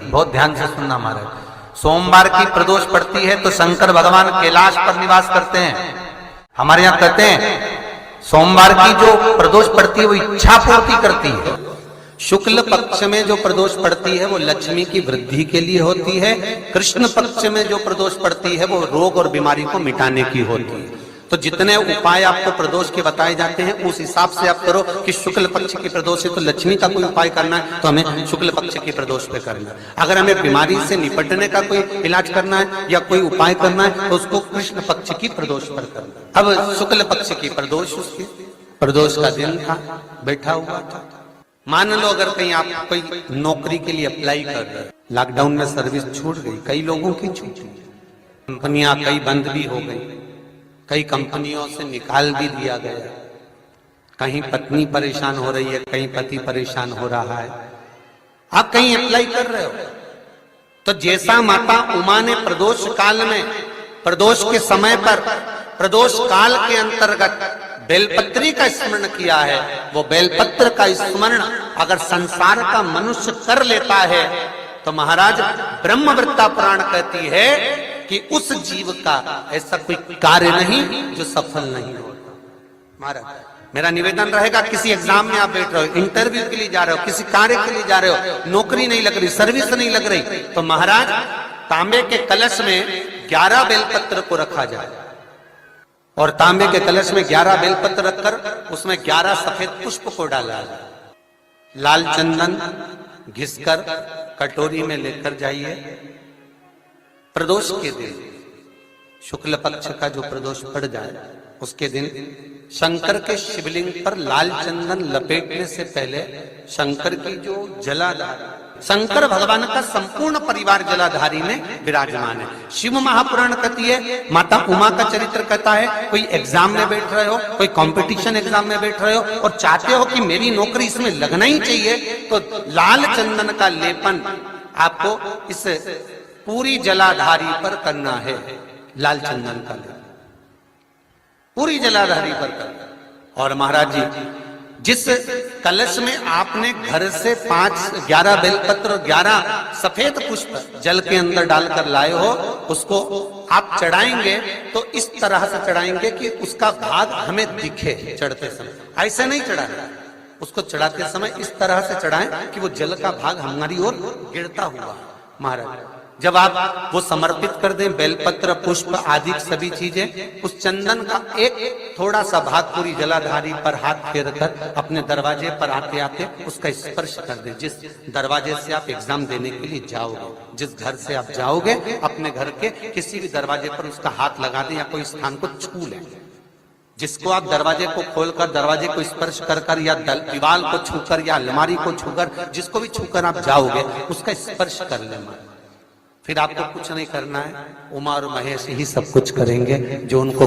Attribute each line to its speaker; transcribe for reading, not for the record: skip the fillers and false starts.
Speaker 1: बहुत ध्यान से सुनना महाराज। सोमवार की प्रदोष पड़ती है तो शंकर भगवान कैलाश पर निवास करते हैं। हमारे यहाँ कहते हैं सोमवार की जो प्रदोष पड़ती है वो इच्छा पूर्ति करती है। शुक्ल पक्ष में जो प्रदोष पड़ती है वो लक्ष्मी की वृद्धि के लिए होती है। कृष्ण पक्ष में जो प्रदोष पड़ती है वो रोग और बीमारी को मिटाने की होती है। तो जितने उपाय आपको प्रदोष के बताए जाते हैं उस हिसाब से आप करो कि शुक्ल पक्ष की प्रदोष है तो लक्ष्मी का कोई उपाय करना है तो हमें शुक्ल पक्ष की प्रदोष पे करना है। अगर हमें बीमारी से निपटने का कोई इलाज करना है या कोई उपाय करना है तो उसको कृष्ण पक्ष की प्रदोष पर करना। अब शुक्ल पक्ष की प्रदोष, उसकी प्रदोष का दिन था, बैठा हुआ था। मान लो अगर कहीं आप कोई नौकरी के लिए अप्लाई कर रहे हैं, लॉकडाउन में सर्विस छूट गई, कई लोगों की छूट गई, कंपनियां कई बंद भी हो गई, कई कंपनियों से निकाल भी दिया गया, कहीं पत्नी परेशान हो रही है, कहीं पति परेशान हो रहा है, आप कहीं अप्लाई कर रहे हो तो जैसा माता उमा ने प्रदोष काल में, प्रदोष के समय पर, प्रदोष काल के अंतर्गत बेलपत्री का स्मरण किया है, वो बेलपत्र का स्मरण अगर संसार का मनुष्य कर लेता है तो महाराज ब्रह्मवृत्ता पुराण कहती है कि उस जीव का ऐसा कोई कार्य नहीं जो सफल नहीं होता। महाराज मेरा निवेदन रहेगा, किसी एग्जाम में आप बैठ रहे हो, इंटरव्यू के लिए जा रहे हो, किसी कार्य के लिए जा रहे हो, नौकरी नहीं लग रही, सर्विस नहीं लग रही, तो महाराज तांबे के कलश में 11 बेलपत्र को रखा जाए और तांबे के कलश में 11 बेलपत्र रखकर उसमें 11 सफेद पुष्प को डाला जाए। लाल चंदन घिसकर कटोरी में लेकर जाइए। प्रदोष के दिन, शुक्ल पक्ष का जो प्रदोष पड़ जाए उसके दिन शंकर के शिवलिंग पर लाल चंदन लपेटने से पहले शंकर की जो जलाधार, शंकर भगवान का संपूर्ण परिवार जलाधारी में विराजमान है। शिव महापुराण कहती है, माता उमा का चरित्र कहता है, कोई एग्जाम में बैठ रहे हो, कोई कंपटीशन एग्जाम में बैठ रहे हो और चाहते हो कि मेरी नौकरी इसमें लगना ही चाहिए, तो लाल चंदन का लेपन आपको इस पूरी जलाधारी पर करना है। लाल चंदन का लेपन पूरी जलाधारी पर करना। और महाराज जी जिस कलश में आपने घर से 11 बेलपत्र और 11 सफेद पुष्प जल के अंदर डालकर लाए हो, उसको आप चढ़ाएंगे तो इस तरह से चढ़ाएंगे कि उसका भाग हमें दिखे चढ़ते समय। ऐसे नहीं चढ़ाना, उसको चढ़ाते समय इस तरह से चढ़ाएं कि वो जल का भाग हमारी ओर गिरता हुआ। महाराज जब आप वो समर्पित कर दें, बेलपत्र पुष्प आदि सभी चीजें, उस चंदन का एक थोड़ा सा भाग पूरी जलाधारी पर हाथ फेर कर अपने दरवाजे पर आते आते उसका स्पर्श कर दें। जिस दरवाजे से आप एग्जाम देने के लिए जाओगे, जिस घर से आप जाओगे, अपने घर के किसी भी दरवाजे पर उसका हाथ लगा दें या कोई स्थान को छू लें। जिसको आप दरवाजे को खोलकर, दरवाजे को स्पर्श कर कर या दीवार को छूकर या अलमारी को छूकर, जिसको भी छूकर आप जाओगे उसका स्पर्श कर लेना। फिर आपको कुछ नहीं करना है, उमा और महेश ही सब कुछ करेंगे जो उनको